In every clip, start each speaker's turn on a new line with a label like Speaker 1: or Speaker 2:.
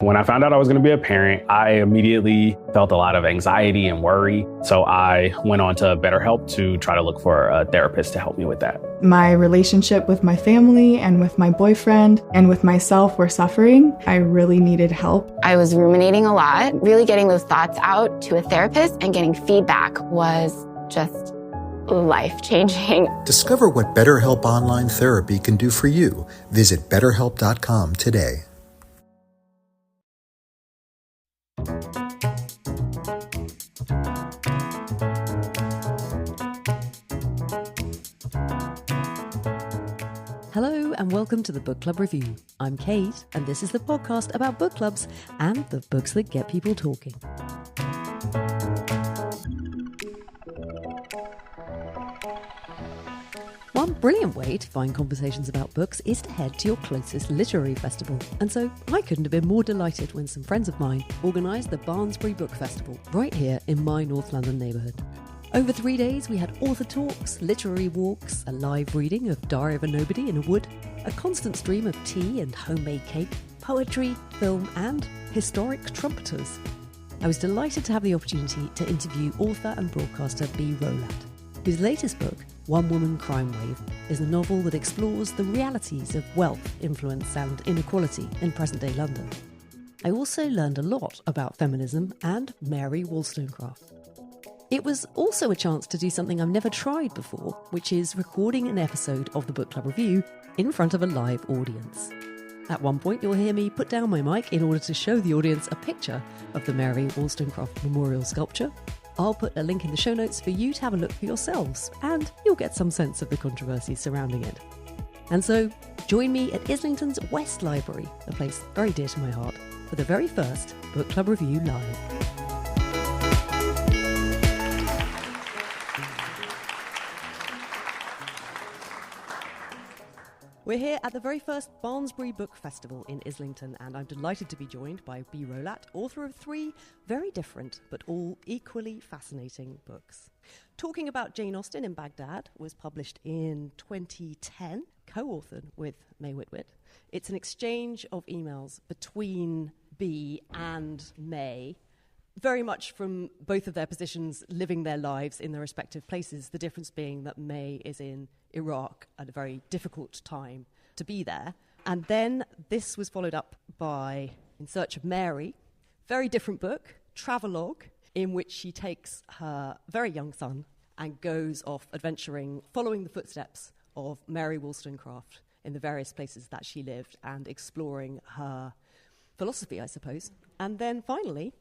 Speaker 1: When I found out I was going to be a parent, I immediately felt a lot of anxiety and worry. So I went on to BetterHelp to try to look for a therapist to help me with that.
Speaker 2: My relationship with my family and with my boyfriend and with myself were suffering. I really needed help.
Speaker 3: I was ruminating a lot. Really getting those thoughts out to a therapist and getting feedback was just life-changing.
Speaker 4: Discover what BetterHelp Online Therapy can do for you. Visit BetterHelp.com today.
Speaker 5: Hello and welcome to the Book Club Review. I'm Kate and this is the podcast about book clubs and the books that get people talking. One brilliant way to find conversations about books is to head to your closest literary festival. And so I couldn't have been more delighted when some friends of mine organised the Barnsbury Book Festival right here in my North London neighbourhood. Over 3 days we had author talks, literary walks, a live reading of Diary of a Nobody in a Wood, a constant stream of tea and homemade cake, poetry, film and historic trumpeters. I was delighted to have the opportunity to interview author and broadcaster Bee Rowlatt, whose latest book, One Woman Crime Wave, is a novel that explores the realities of wealth, influence and inequality in present-day London. I also learned a lot about feminism and Mary Wollstonecraft. It was also a chance to do something I've never tried before, which is recording an episode of the Book Club Review in front of a live audience. At one point you'll hear me put down my mic in order to show the audience a picture of the Mary Wollstonecraft memorial sculpture. I'll put a link in the show notes for you to have a look for yourselves, and you'll get some sense of the controversy surrounding it. And so, join me at Islington's West Library, a place very dear to my heart, for the very first Book Club Review Live. We're here at the very first Barnsbury Book Festival in Islington, and I'm delighted to be joined by Bee Rowlatt, author of 3 very different but all equally fascinating books. Talking About Jane Austen in Baghdad was published in 2010, co-authored with May Whitwit. It's an exchange of emails between Bee and May, very much from both of their positions living their lives in their respective places, the difference being that May is in Iraq at a very difficult time to be there. And then this was followed up by In Search of Mary, very different book, travelogue, in which she takes her very young son and goes off adventuring, following the footsteps of Mary Wollstonecraft in the various places that she lived and exploring her philosophy, I suppose. And then finally,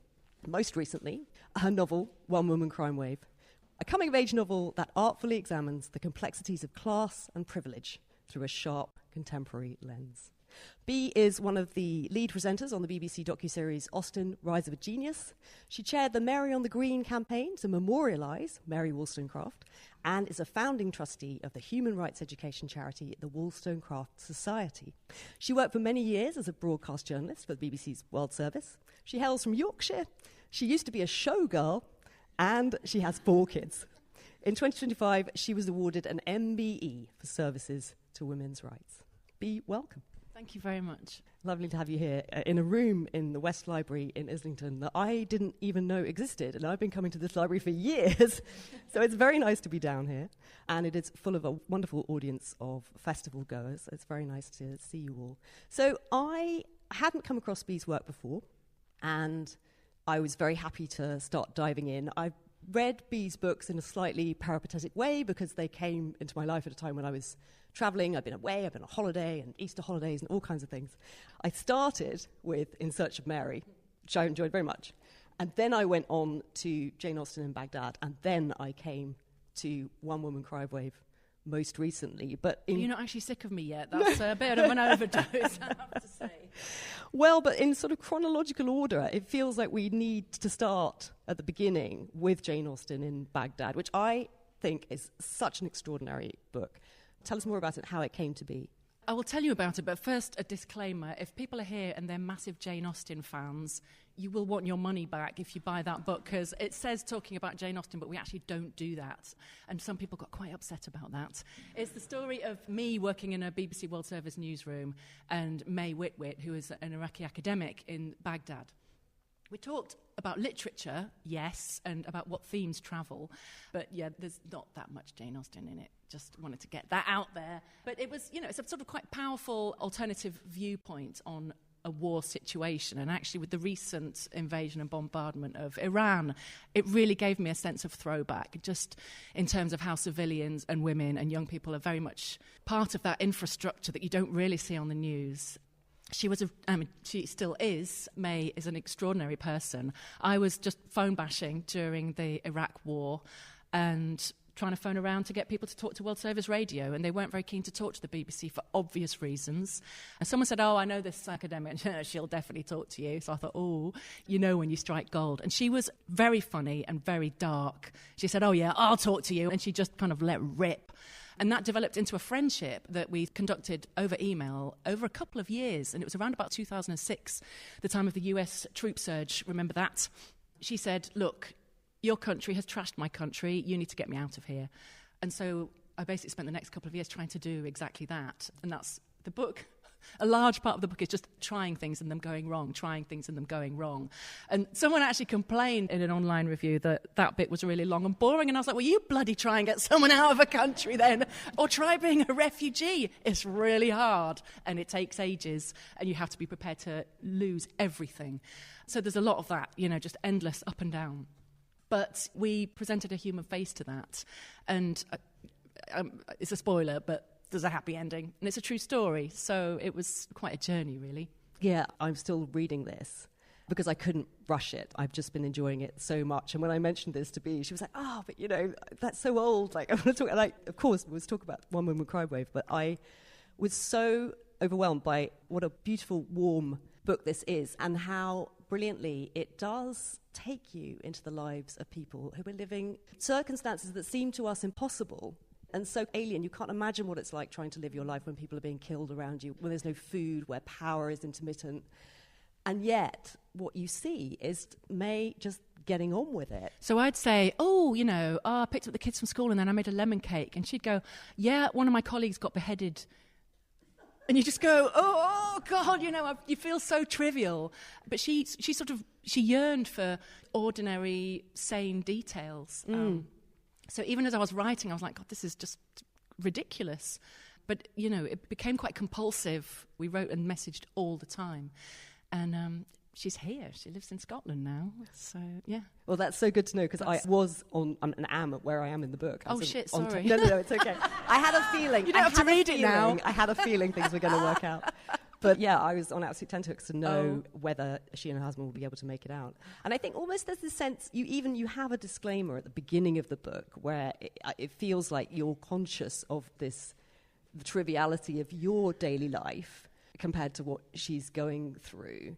Speaker 5: most recently, her novel, One Woman Crime Wave, a coming-of-age novel that artfully examines the complexities of class and privilege through a sharp contemporary lens. Bee is one of the lead presenters on the BBC docuseries Austen, Rise of a Genius. She chaired the Mary on the Green campaign to memorialise Mary Wollstonecraft and is a founding trustee of the human rights education charity, the Wollstonecraft Society. She worked for many years as a broadcast journalist for the BBC's World Service. She hails from Yorkshire. She used to be a showgirl, and she has 4 kids. In 2025, she was awarded an MBE for services to women's rights. Bee, welcome.
Speaker 6: Thank you very much.
Speaker 5: Lovely to have you here in a room in the West Library in Islington that I didn't even know existed, and I've been coming to this library for years, so it's very nice to be down here, and it is full of a wonderful audience of festival goers. It's very nice to see you all. So I hadn't come across Bee's work before, and I was very happy to start diving in. I've read Bee's books in a slightly peripatetic way because they came into my life at a time when I was travelling. I've been away, I've been on holiday and Easter holidays and all kinds of things. I started with In Search of Mary, which I enjoyed very much. And then I went on to Jane Austen in Baghdad, and then I came to One Woman Crime Wave most recently. But
Speaker 6: you're not actually sick of me yet. That's a bit of an overdose, I have to say.
Speaker 5: Well, but in sort of chronological order, it feels like we need to start at the beginning with Jane Austen in Baghdad, which I think is such an extraordinary book. Tell us more about it, how it came to be.
Speaker 6: I will tell you about it, but first a disclaimer. If people are here and they're massive Jane Austen fans, you will want your money back if you buy that book, because it says Talking About Jane Austen, but we actually don't do that. And some people got quite upset about that. It's the story of me working in a BBC World Service newsroom and May Wollstonecraft, who is an Iraqi academic in Baghdad. We talked about literature, yes, and about what themes travel, but yeah, there's not that much Jane Austen in it. Just wanted to get that out there. But it was, it's a sort of quite powerful alternative viewpoint on a war situation, and actually with the recent invasion and bombardment of Iran, it really gave me a sense of throwback, just in terms of how civilians and women and young people are very much part of that infrastructure that you don't really see on the news. She still is. May is an extraordinary person. I was just phone bashing during the Iraq war and trying to phone around to get people to talk to World Service Radio, and they weren't very keen to talk to the BBC for obvious reasons. And someone said, I know this academic, she'll definitely talk to you. So I thought, when you strike gold. And she was very funny and very dark. She said, I'll talk to you. And she just kind of let rip. And that developed into a friendship that we conducted over email over a couple of years. And it was around about 2006, the time of the US troop surge. Remember that? She said, look, your country has trashed my country. You need to get me out of here. And so I basically spent the next couple of years trying to do exactly that. And that's the book. A large part of the book is just trying things and them going wrong, trying things and them going wrong. And someone actually complained in an online review that bit was really long and boring. And I was like, well, you bloody try and get someone out of a country then. Or try being a refugee. It's really hard and it takes ages and you have to be prepared to lose everything. So there's a lot of that, just endless up and down. But we presented a human face to that. And it's a spoiler, but there's a happy ending. And it's a true story. So it was quite a journey, really.
Speaker 5: Yeah, I'm still reading this because I couldn't rush it. I've just been enjoying it so much. And when I mentioned this to Bee, she was like, but that's so old. Like, I want to talk. And of course, we was talking about One Woman Cry Wave, but I was so overwhelmed by what a beautiful, warm book this is and how brilliantly it does take you into the lives of people who are living circumstances that seem to us impossible and so alien. You can't imagine what it's like trying to live your life when people are being killed around you, when there's no food, where power is intermittent. And yet, what you see is May just getting on with it.
Speaker 6: So I'd say, I picked up the kids from school and then I made a lemon cake. And she'd go, yeah, one of my colleagues got beheaded. And you just go, oh God, you feel so trivial. But she yearned for ordinary, sane details. So even as I was writing, I was like, God, this is just ridiculous. But, it became quite compulsive. We wrote and messaged all the time. And she's here. She lives in Scotland now. So, yeah.
Speaker 5: Well, that's so good to know, because I was on an am at where I am in the book.
Speaker 6: Oh, shit, sorry.
Speaker 5: No, it's okay. I had a feeling.
Speaker 6: You don't have to read it now.
Speaker 5: I had a feeling things were going to work out. But yeah, I was on absolute tenterhooks to know whether she and her husband would be able to make it out. And I think almost there's this sense, you have a disclaimer at the beginning of the book where it feels like you're conscious of the triviality of your daily life compared to what she's going through.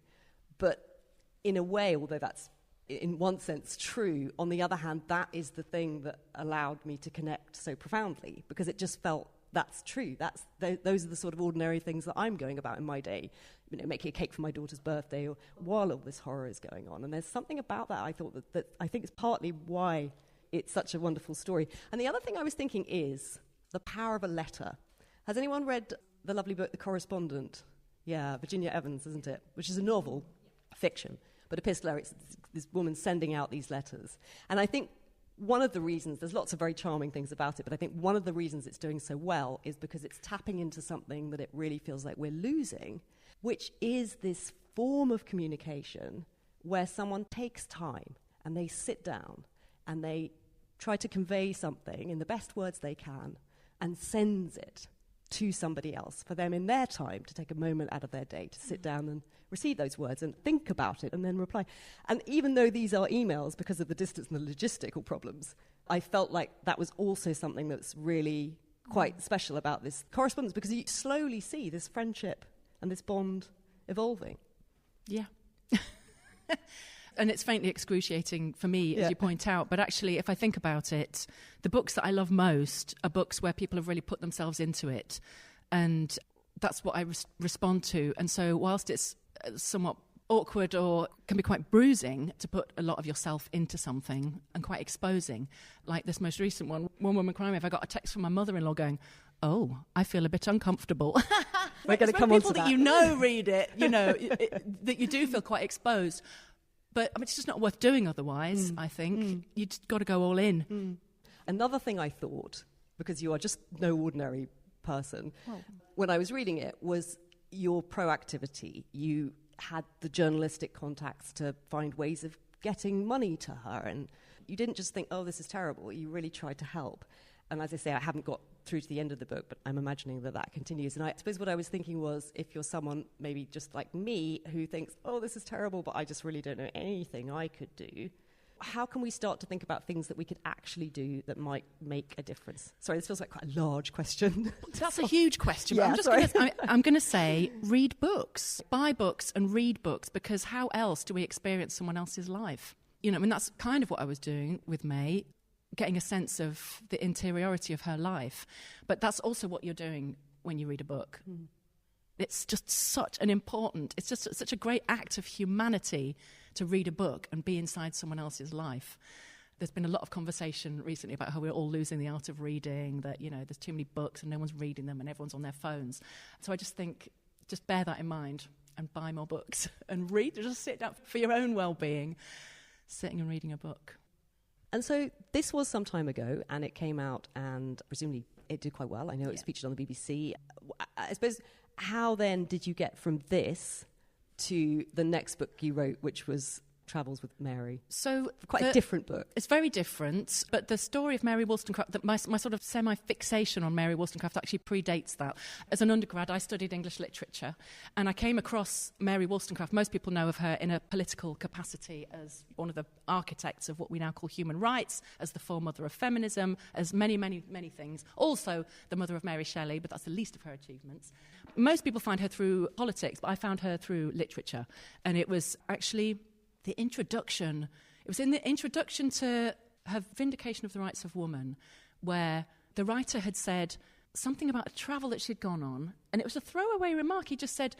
Speaker 5: But in a way, although that's in one sense true, on the other hand, that is the thing that allowed me to connect so profoundly, because it just felt that's true. Those are the sort of ordinary things that I'm going about in my day. Making a cake for my daughter's birthday, or while all this horror is going on. And there's something about that I thought that I think is partly why it's such a wonderful story. And the other thing I was thinking is the power of a letter. Has anyone read the lovely book, The Correspondent? Yeah, Virginia Evans, isn't it? Which is a novel, fiction, but epistolary. It's this woman sending out these letters. And I think one of the reasons, there's lots of very charming things about it, but I think one of the reasons it's doing so well is because it's tapping into something that it really feels like we're losing, which is this form of communication where someone takes time and they sit down and they try to convey something in the best words they can and sends it to somebody else for them in their time to take a moment out of their day to sit down and receive those words and think about it and then reply. And even though these are emails, because of the distance and the logistical problems, I felt like that was also something that's really quite special about this correspondence, because you slowly see this friendship and this bond evolving.
Speaker 6: Yeah. And it's faintly excruciating for me, as you point out. But actually, if I think about it, the books that I love most are books where people have really put themselves into it and that's what I respond to. And so whilst it's somewhat awkward or can be quite bruising to put a lot of yourself into something and quite exposing, like this most recent one woman crying, if I got a text from my mother-in-law going, oh, I feel a bit uncomfortable.
Speaker 5: We're going to come on to that.
Speaker 6: People that you know read it, you know, that you do feel quite exposed. But I mean, it's just not worth doing otherwise, I think. You just got to go all in.
Speaker 5: Another thing I thought, because you are just no ordinary person, when I was reading it, was your proactivity. You had the journalistic contacts to find ways of getting money to her, and you didn't just think, oh, this is terrible. You really tried to help. And as I say, I haven't got through to the end of the book, but I'm imagining that continues. And I suppose what I was thinking was, if you're someone maybe just like me who thinks, oh, this is terrible, but I just really don't know anything I could do, how can we start to think about things that we could actually do that might make a difference? Sorry, this feels like quite a large question.
Speaker 6: That's a huge question.
Speaker 5: Yeah,
Speaker 6: I'm going to say read books, buy books and read books, because how else do we experience someone else's life? You know, I mean, that's kind of what I was doing with May, getting a sense of the interiority of her life. But that's also what you're doing when you read a book. It's just such a great act of humanity to read a book and be inside someone else's life. There's been a lot of conversation recently about how we're all losing the art of reading, that, you know, there's too many books and no one's reading them and everyone's on their phones. So I just think, just bear that in mind and buy more books and read. Just sit down for your own well-being, sitting and reading a book.
Speaker 5: And so this was some time ago, and it came out, and presumably it did quite well. I know it was featured on the BBC. I suppose, how then did you get from this to the next book you wrote, which was Travels with Mary?
Speaker 6: So
Speaker 5: quite a different book.
Speaker 6: It's very different, but the story of Mary Wollstonecraft, my sort of semi-fixation on Mary Wollstonecraft actually predates that. As an undergrad, I studied English literature, and I came across Mary Wollstonecraft. Most people know of her in a political capacity as one of the architects of what we now call human rights, as the foremother of feminism, as many, many, many things. Also the mother of Mary Shelley, but that's the least of her achievements. Most people find her through politics, but I found her through literature, and it was actually the introduction. It was in the introduction to her Vindication of the Rights of Woman, where the writer had said something about a travel that she'd gone on, and it was a throwaway remark. He just said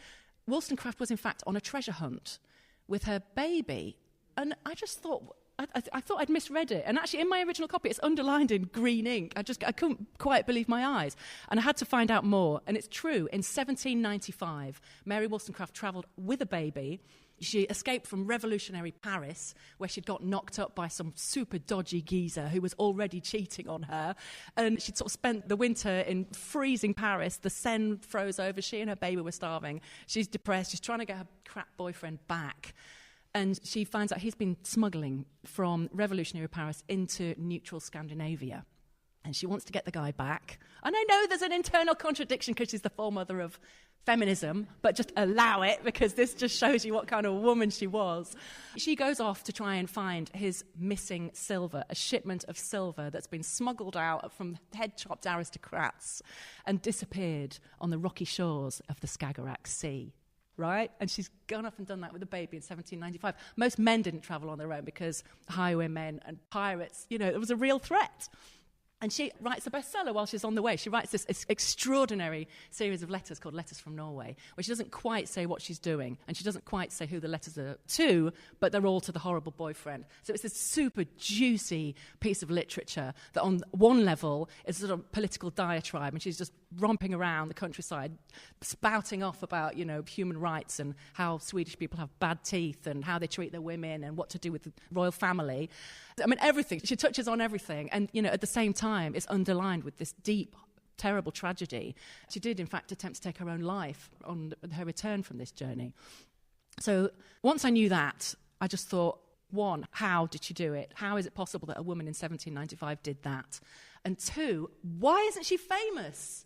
Speaker 6: Wollstonecraft was in fact on a treasure hunt with her baby, and I just thought, I thought I'd misread it. And actually, in my original copy, it's underlined in green ink. I couldn't quite believe my eyes. And I had to find out more. And it's true. In 1795, Mary Wollstonecraft travelled with a baby. She escaped from revolutionary Paris, where she'd got knocked up by some super dodgy geezer who was already cheating on her. And she'd sort of spent the winter in freezing Paris. The Seine froze over. She and her baby were starving. She's depressed. She's trying to get her crap boyfriend back. And she finds out he's been smuggling from revolutionary Paris into neutral Scandinavia. And she wants to get the guy back. And I know there's an internal contradiction because she's the foremother of feminism, but just allow it, because this just shows you what kind of woman she was. She goes off to try and find his missing silver, a shipment of silver that's been smuggled out from head-chopped aristocrats and disappeared on the rocky shores of the Skagerrak Sea. Right? And she's gone off and done that with a baby in 1795. Most men didn't travel on their own because highwaymen and pirates, you know, it was a real threat. And she writes a bestseller while she's on the way. She writes this extraordinary series of letters called Letters from Norway, where she doesn't quite say what she's doing, and she doesn't quite say who the letters are to, but they're all to the horrible boyfriend. So it's this super juicy piece of literature that on one level is sort of political diatribe, and she's just romping around the countryside, spouting off about, you know, human rights and how Swedish people have bad teeth and how they treat their women and what to do with the royal family. I mean, everything. She touches on everything. And, you know, at the same time, it's underlined with this deep, terrible tragedy. She did, in fact, attempt to take her own life on her return from this journey. So once I knew that, I just thought, one, how did she do it? How is it possible that a woman in 1795 did that? And two, why isn't she famous?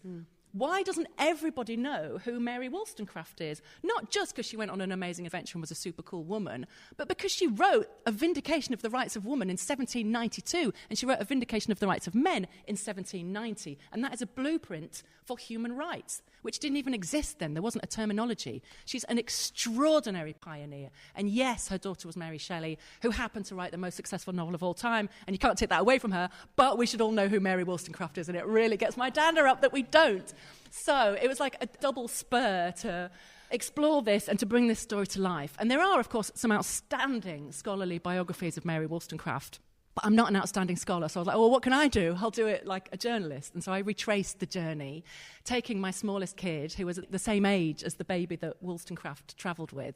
Speaker 6: Why doesn't everybody know who Mary Wollstonecraft is? Not just because she went on an amazing adventure and was a super cool woman, but because she wrote A Vindication of the Rights of Woman in 1792, and she wrote A Vindication of the Rights of Men in 1790. And that is a blueprint for human rights, which didn't even exist then. There wasn't a terminology. She's an extraordinary pioneer. And yes, her daughter was Mary Shelley, who happened to write the most successful novel of all time, and you can't take that away from her, but we should all know who Mary Wollstonecraft is, and it really gets my dander up that we don't. So it was like a double spur to explore this and to bring this story to life. And there are, of course, some outstanding scholarly biographies of Mary Wollstonecraft. But I'm not an outstanding scholar, so I was like, well, what can I do? I'll do it like a journalist. And so I retraced the journey, taking my smallest kid, who was at the same age as the baby that Wollstonecraft travelled with.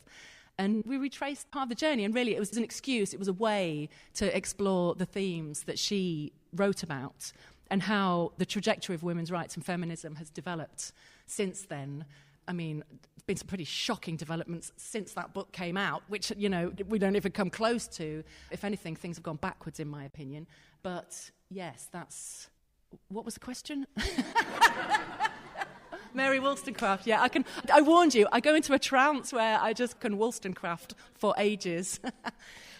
Speaker 6: And we retraced part of the journey, and really it was an excuse, it was a way to explore the themes that she wrote about and how the trajectory of women's rights and feminism has developed since then. I mean, there's been some pretty shocking developments since that book came out, which, you know, we don't even come close to. If anything, things have gone backwards, in my opinion. But, yes, that's... What was the question? Mary Wollstonecraft, yeah. I warned you, I go into a trance where I just can Wollstonecraft for ages. Yeah.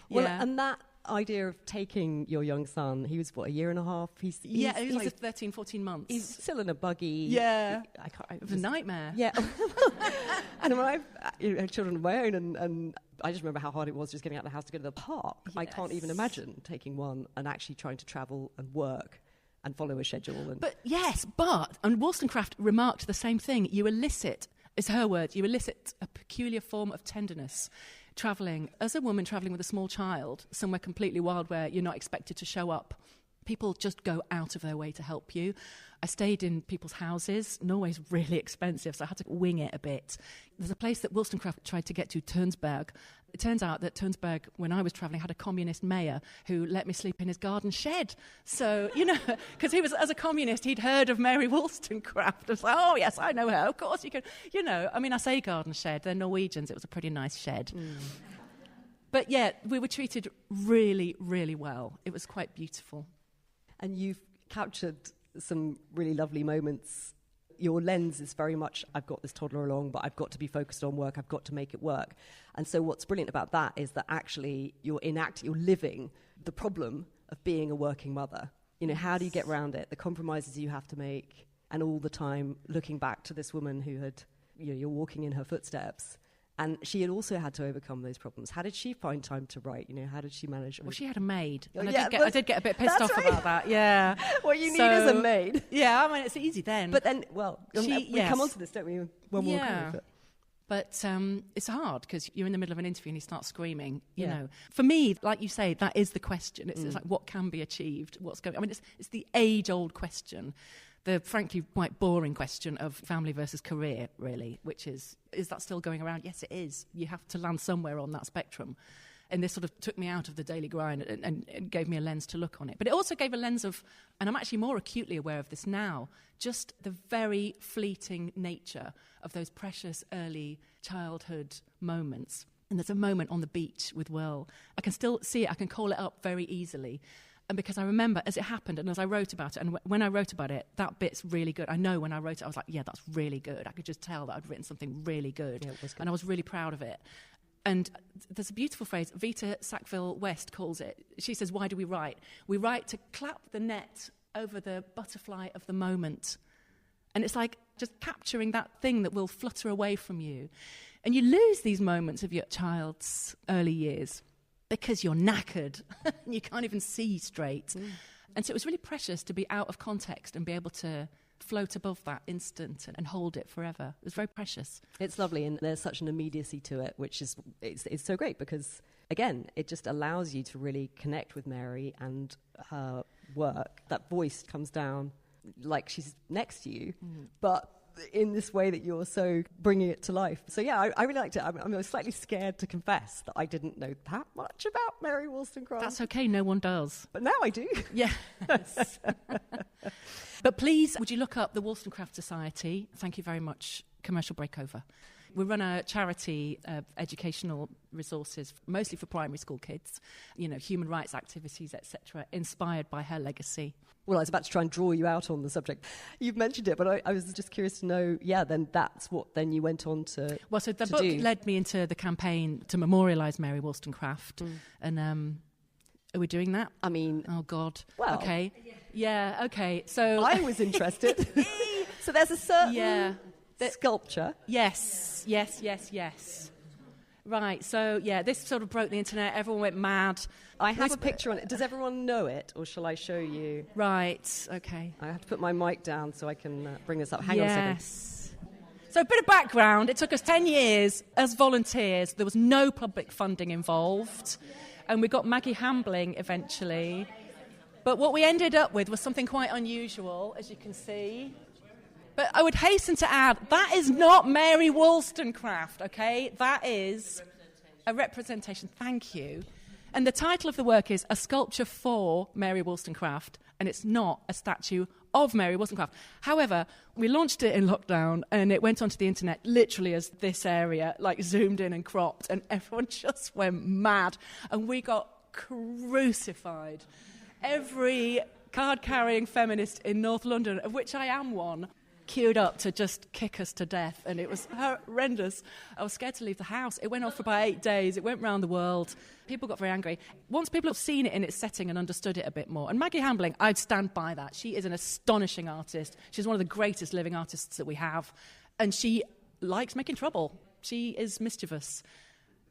Speaker 5: Well, and that idea of taking your young son, he was, what, a year and a half? He's
Speaker 6: like 13, 14 months.
Speaker 5: He's still in a buggy.
Speaker 6: Yeah. It was a nightmare.
Speaker 5: Yeah. And when I had children of my own, and I just remember how hard it was just getting out of the house to go to the park. Yes. I can't even imagine taking one and actually trying to travel and work and follow a schedule. And Wollstonecraft remarked the same thing. You elicit, is her word, you elicit a peculiar form of tenderness travelling, as a woman travelling with a small child, somewhere completely wild where you're not expected to show up. People just go out of their way to help you. I stayed in people's houses. Norway's really expensive, so I had to wing it a bit. There's a place that Wollstonecraft tried to get to, Turnsberg. It turns out that Turnsberg, when I was travelling, had a communist mayor who let me sleep in his garden shed. So, you know, because he was, as a communist, he'd heard of Mary Wollstonecraft. I was like, oh, yes, I know her. Of course you can. You know, I mean, I say garden shed. They're Norwegians. It was a pretty nice shed. Mm. But, yeah, we were treated really, really well. It was quite beautiful. And you've captured some really lovely moments. Your lens is very much, I've got this toddler along, but I've got to be focused on work, I've got to make it work. And so what's brilliant about that is that actually you're living the problem of being a working mother. You know, how do you get around it? The compromises you have to make, and all the time looking back to this woman who had, you know, you're walking in her footsteps. And she had also had to overcome those problems. How did she find time to write? You know, how did she manage?
Speaker 6: Well, she had a maid. And I did get a bit pissed off about that, yeah.
Speaker 5: What you need is a maid.
Speaker 6: Yeah, I mean, it's easy then.
Speaker 5: But then, well, we come on to this, don't we, when we'll come with it.
Speaker 6: But it's hard because you're in the middle of an interview and you start screaming, you know. For me, like you say, that is the question. It's like what can be achieved, what's going... I mean, it's the age-old question. The frankly quite boring question of family versus career, really, which is that still going around? Yes, it is. You have to land somewhere on that spectrum. And this sort of took me out of the daily grind and gave me a lens to look on it. But it also gave a lens of, and I'm actually more acutely aware of this now, just the very fleeting nature of those precious early childhood moments. And there's a moment on the beach with Will. I can still see it. I can call it up very easily. And because I remember as it happened and as I wrote about it, and when I wrote about it, that bit's really good. I know when I wrote it, I was like, yeah, that's really good. I could just tell that I'd written something really good. Yeah, it was good. And I was really proud of it. And there's a beautiful phrase, Vita Sackville-West calls it. She says, why do we write? We write to clap the net over the butterfly of the moment. And it's like just capturing that thing that will flutter away from you. And you lose these moments of your child's early years because you're knackered and you can't even see straight. Mm. And so it was really precious to be out of context and be able to float above that instant and hold it forever. It was very precious.
Speaker 5: It's lovely, and there's such an immediacy to it, which is it's so great because, again, it just allows you to really connect with Mary and her work. That voice comes down like she's next to you, but in this way that you're so bringing it to life. So yeah, I really liked it. I was slightly scared to confess that I didn't know that much about Mary Wollstonecraft.
Speaker 6: That's okay, no one does.
Speaker 5: But now I do.
Speaker 6: Yes. But please, would you look up the Wollstonecraft Society? Thank you very much. Commercial break over. We run a charity of educational resources, mostly for primary school kids, you know, human rights activities, etc., inspired by her legacy.
Speaker 5: Well, I was about to try and draw you out on the subject. You've mentioned it, but I was just curious to know, then that's what then you went on to
Speaker 6: Well, so the book led me into the campaign to memorialise Mary Wollstonecraft. And are we doing that?
Speaker 5: I mean...
Speaker 6: Oh, God.
Speaker 5: Well...
Speaker 6: Okay. Yeah, okay. So...
Speaker 5: I was interested. So there's a certain... sculpture.
Speaker 6: Yes. Right, so yeah, this sort of broke the internet. Everyone went mad.
Speaker 5: I have a picture on it. Does everyone know it, or shall I show you?
Speaker 6: Right, okay.
Speaker 5: I have to put my mic down so I can bring this up. Hang on a second.
Speaker 6: Yes. So a bit of background. It took us 10 years as volunteers. There was no public funding involved. And we got Maggie Hambling eventually. But what we ended up with was something quite unusual, as you can see. But I would hasten to add, that is not Mary Wollstonecraft, okay? That is a representation. Thank you. And the title of the work is A Sculpture for Mary Wollstonecraft, and it's not a statue of Mary Wollstonecraft. However, we launched it in lockdown, and it went onto the internet literally as this area, like zoomed in and cropped, and everyone just went mad. And we got crucified. Every card-carrying feminist in North London, of which I am one, queued up to just kick us to death, and it was horrendous. I was scared to leave the house. It went on for about 8 days. It went round the world. People got very angry. Once people have seen it in its setting and understood it a bit more, and Maggie Hambling, I'd stand by that. She is an astonishing artist. She's one of the greatest living artists that we have, and she likes making trouble. She is mischievous.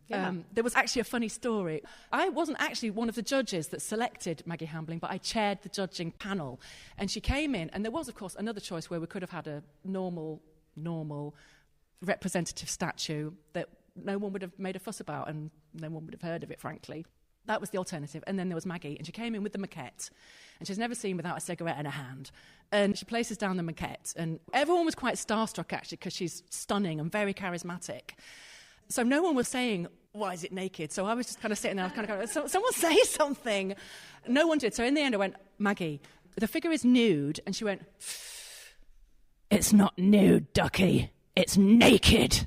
Speaker 5: Yeah.
Speaker 6: There was actually a funny story. I wasn't actually one of the judges that selected Maggie Hambling, but I chaired the judging panel. And she came in, and there was, of course, another choice where we could have had a normal representative statue that no one would have made a fuss about, and no one would have heard of it, frankly. That was the alternative. And then there was Maggie, and she came in with the maquette, and she's never seen without a cigarette in her hand. And she places down the maquette, and everyone was quite starstruck, actually, because she's stunning and very charismatic. So no one was saying, why is it naked? So I was just kind of sitting there, kind of going, someone say something. No one did. So in the end I went, Maggie, the figure is nude. And she went, it's not nude, ducky. It's naked.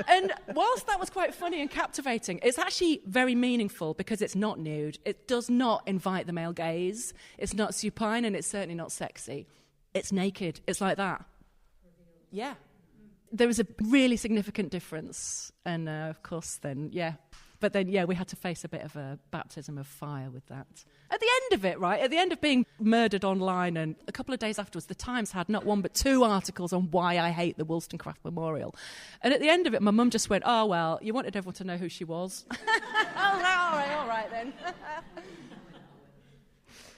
Speaker 6: And whilst that was quite funny and captivating, it's actually very meaningful because it's not nude. It does not invite the male gaze. It's not supine, and it's certainly not sexy. It's naked. It's like that. Yeah. There was a really significant difference, and of course then, yeah. But then, yeah, we had to face a bit of a baptism of fire with that. At the end of it, right, at the end of being murdered online, and a couple of days afterwards, the Times had not one but 2 articles on why I hate the Wollstonecraft Memorial. And at the end of it, my mum just went, oh, well, you wanted everyone to know who she was. I was like, all right then.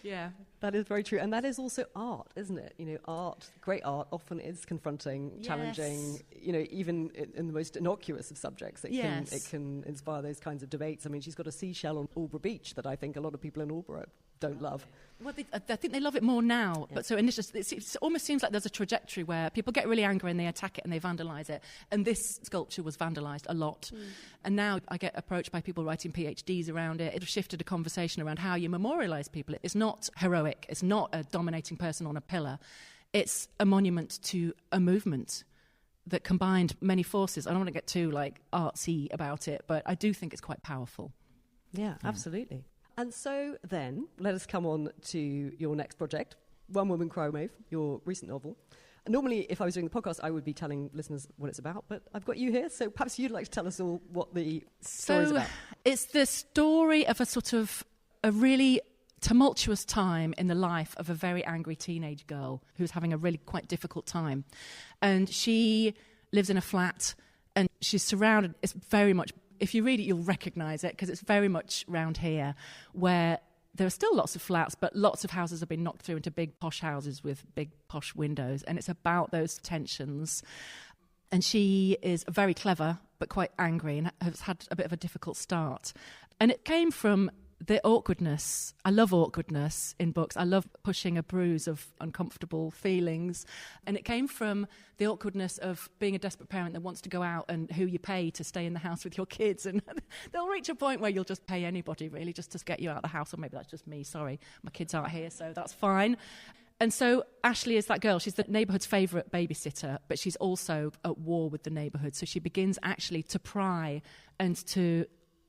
Speaker 6: Yeah.
Speaker 5: That is very true. And that is also art, isn't it? You know, art, great art, often is confronting, challenging, you know, even in the most innocuous of subjects. It can inspire those kinds of debates. I mean, she's got a seashell on Aldborough Beach that I think a lot of people in Aldborough don't love.
Speaker 6: Well, I think they love it more now. Yeah. But so it almost seems like there's a trajectory where people get really angry and they attack it and they vandalise it. And this sculpture was vandalised a lot. Mm. And now I get approached by people writing PhDs around it. It has shifted a conversation around how you memorialise people. It's not heroic. It's not a dominating person on a pillar. It's a monument to a movement that combined many forces. I don't want to get too artsy about it, but I do think it's quite powerful.
Speaker 5: Yeah, absolutely. And so then, let us come on to your next project, One Woman Crime-Wave, your recent novel. Normally, if I was doing the podcast, I would be telling listeners what it's about, but I've got you here, so perhaps you'd like to tell us all what the story's about.
Speaker 6: It's the story of a really tumultuous time in the life of a very angry teenage girl who's having a really quite difficult time. And she lives in a flat, and she's surrounded, it's very much, if you read it, you'll recognise it, because it's very much round here, where there are still lots of flats, but lots of houses have been knocked through into big posh houses with big posh windows, and it's about those tensions. And she is very clever, but quite angry, and has had a bit of a difficult start. And it came from the awkwardness. I love awkwardness in books. I love pushing a bruise of uncomfortable feelings. And it came from the awkwardness of being a desperate parent that wants to go out and who you pay to stay in the house with your kids. And they'll reach a point where you'll just pay anybody, really, just to get you out of the house. Or maybe that's just me. Sorry, my kids aren't here, so that's fine. And so Ashley is that girl. She's the neighbourhood's favourite babysitter, but she's also at war with the neighbourhood. So she begins actually to pry and to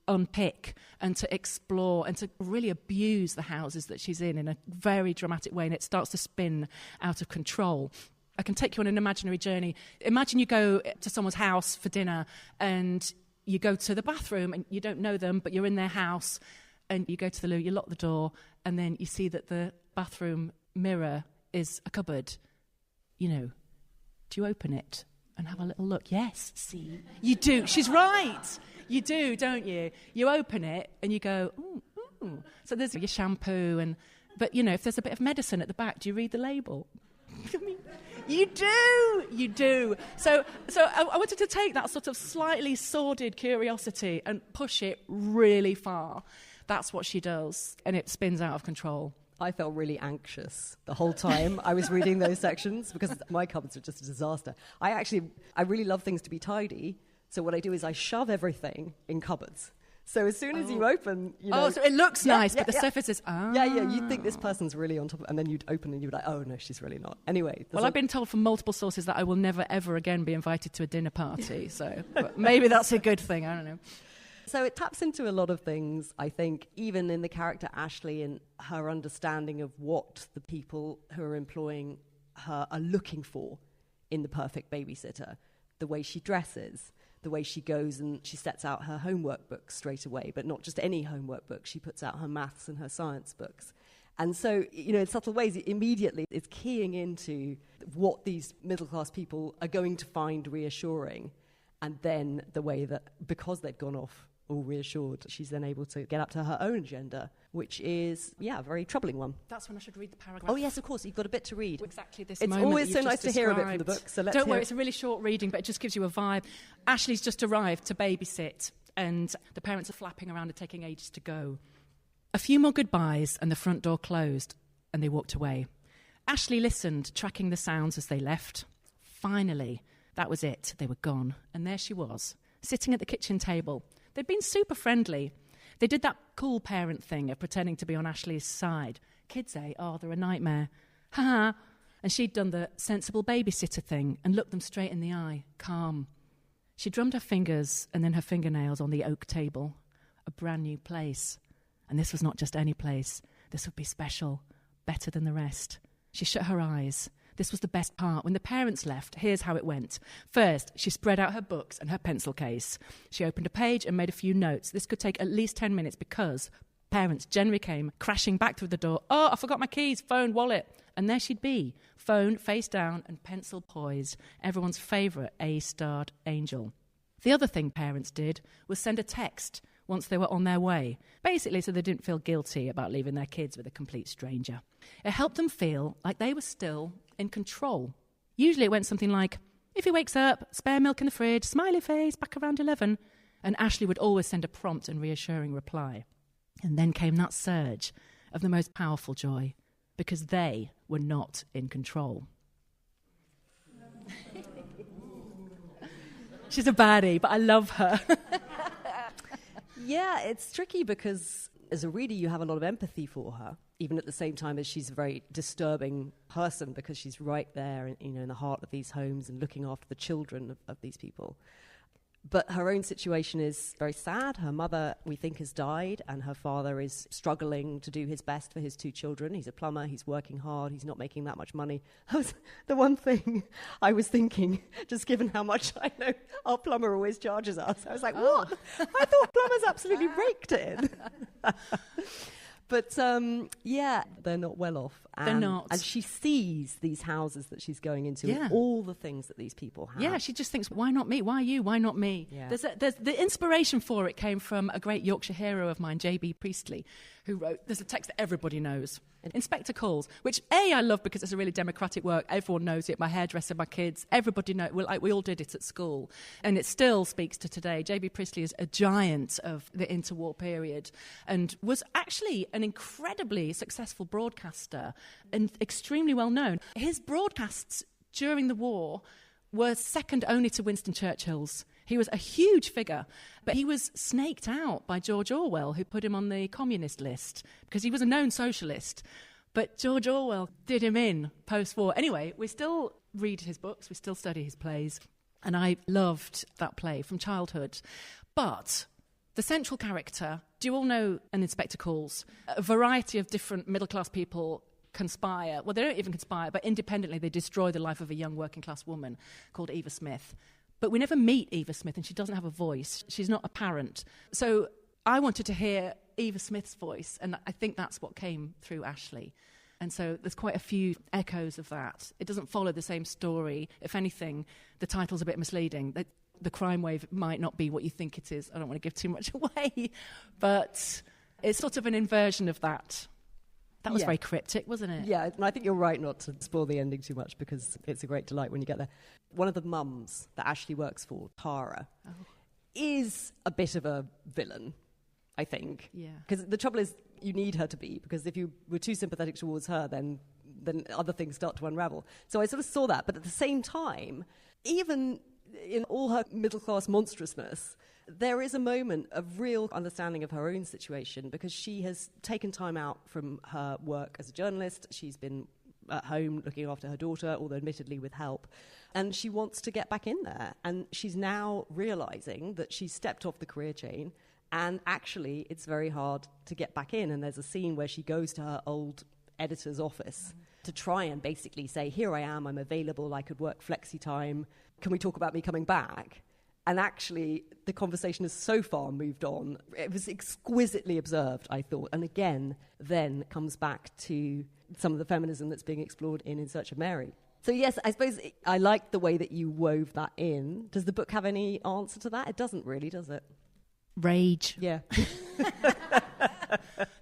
Speaker 6: unpick and to explore and to really abuse the houses that she's in a very dramatic way, and it starts to spin out of control. I can take you on an imaginary journey. Imagine you go to someone's house for dinner and you go to the bathroom and you don't know them, but you're in their house, and you go to the loo, you lock the door, and then you see that the bathroom mirror is a cupboard. You know, do you open it? and have a little look. Yes, see, you do. She's right. You do, don't you? You open it and you go, ooh, ooh. So there's your shampoo but if there's a bit of medicine at the back, do you read the label? I mean, you do. So I wanted to take that sort of slightly sordid curiosity and push it really far. That's what she does, and it spins out of control.
Speaker 5: I felt really anxious the whole time I was reading those sections because my cupboards are just a disaster. I really love things to be tidy, so what I do is I shove everything in cupboards. So as soon as you open,
Speaker 6: so it looks nice, but the surface is,
Speaker 5: Yeah, you'd think this person's really on top of it, and then you'd open and you'd be like, oh, no, she's really not. Anyway.
Speaker 6: Well, I've been told from multiple sources that I will never, ever again be invited to a dinner party, so but maybe that's a good thing, I don't know.
Speaker 5: So it taps into a lot of things, I think, even in the character Ashley and her understanding of what the people who are employing her are looking for in the perfect babysitter. The way she dresses, the way she goes and she sets out her homework books straight away, but not just any homework book. She puts out her maths and her science books. And so, in subtle ways, immediately it's keying into what these middle-class people are going to find reassuring. And then the way that, because they've gone off all reassured, she's then able to get up to her own agenda, which is, a very troubling one.
Speaker 6: That's when I should read the paragraph.
Speaker 5: Oh, yes, of course, you've got a bit to read.
Speaker 6: Exactly this
Speaker 5: it's
Speaker 6: moment.
Speaker 5: It's always so
Speaker 6: nice
Speaker 5: to hear a bit from the book, so let's
Speaker 6: Don't worry, it's a really short reading, but it just gives you a vibe. Ashley's just arrived to babysit, and the parents are flapping around and taking ages to go. A few more goodbyes, and the front door closed, and they walked away. Ashley listened, tracking the sounds as they left. Finally, that was it. They were gone, and there she was, sitting at the kitchen table. They'd been super friendly. They did that cool parent thing of pretending to be on Ashley's side. Kids, oh, they're a nightmare. Ha-ha. And she'd done the sensible babysitter thing and looked them straight in the eye, calm. She drummed her fingers and then her fingernails on the oak table. A brand new place. And this was not just any place. This would be special, better than the rest. She shut her eyes. This was the best part. When the parents left, here's how it went. First, she spread out her books and her pencil case. She opened a page and made a few notes. This could take at least 10 minutes because parents generally came crashing back through the door. Oh, I forgot my keys, phone, wallet. And there she'd be, phone face down and pencil poised, everyone's favourite A-starred angel. The other thing parents did was send a text once they were on their way, basically so they didn't feel guilty about leaving their kids with a complete stranger. It helped them feel like they were still in control. Usually it went something like, if he wakes up, spare milk in the fridge, smiley face, back around 11. And Ashley would always send a prompt and reassuring reply. And then came that surge of the most powerful joy, because they were not in control. She's a baddie, but I love her.
Speaker 5: Yeah, it's tricky because as a reader you have a lot of empathy for her, even at the same time as she's a very disturbing person because she's right there in the heart of these homes and looking after the children of these people. But her own situation is very sad. Her mother, we think, has died, and her father is struggling to do his best for his two children. He's a plumber, he's working hard, he's not making that much money. The one thing I was thinking, just given how much I know our plumber always charges us, I was like, what? I thought plumbers absolutely raked it in. But, they're not well off.
Speaker 6: They're not.
Speaker 5: And she sees these houses that she's going into and all the things that these people have.
Speaker 6: Yeah, she just thinks, why not me? Why you? Why not me?
Speaker 5: Yeah.
Speaker 6: There's the inspiration for it came from a great Yorkshire hero of mine, J.B. Priestley, who wrote, there's a text that everybody knows, Inspector Calls, which, I love because it's a really democratic work. Everyone knows it. My hairdresser, my kids, everybody knows. We all did it at school. And it still speaks to today. J.B. Priestley is a giant of the interwar period and was actually an incredibly successful broadcaster and extremely well known. His broadcasts during the war were second only to Winston Churchill's. He was a huge figure, but he was snaked out by George Orwell, who put him on the communist list because he was a known socialist. But George Orwell did him in post-war. Anyway, we still read his books, we still study his plays, and I loved that play from childhood. But the central character, do you all know an Inspector Calls? A variety of different middle-class people conspire. Well, they don't even conspire, but independently they destroy the life of a young working-class woman called Eva Smith. But we never meet Eva Smith, and she doesn't have a voice. She's not apparent. So I wanted to hear Eva Smith's voice, and I think that's what came through Ashley. And so there's quite a few echoes of that. It doesn't follow the same story. If anything, the title's a bit misleading. The crime wave might not be what you think it is. I don't want to give too much away, but it's sort of an inversion of that. That was very cryptic, wasn't it?
Speaker 5: Yeah, and I think you're right not to spoil the ending too much because it's a great delight when you get there. One of the mums that Ashley works for, Tara, is a bit of a villain, I think.
Speaker 6: Yeah.
Speaker 5: Because the trouble is, you need her to be, because if you were too sympathetic towards her, then other things start to unravel. So I sort of saw that, but at the same time, even in all her middle-class monstrousness, there is a moment of real understanding of her own situation, because she has taken time out from her work as a journalist. She's been at home looking after her daughter, although admittedly with help, and she wants to get back in there. And she's now realising that she's stepped off the career chain, and actually it's very hard to get back in. And there's a scene where she goes to her old editor's office to try and basically say, here I am, I'm available, I could work flexi time, can we talk about me coming back? And actually, the conversation has so far moved on. It was exquisitely observed, I thought. And again, then comes back to some of the feminism that's being explored in Search of Mary. So yes, I suppose I like the way that you wove that in. Does the book have any answer to that? It doesn't really, does it?
Speaker 6: Rage.
Speaker 5: Yeah.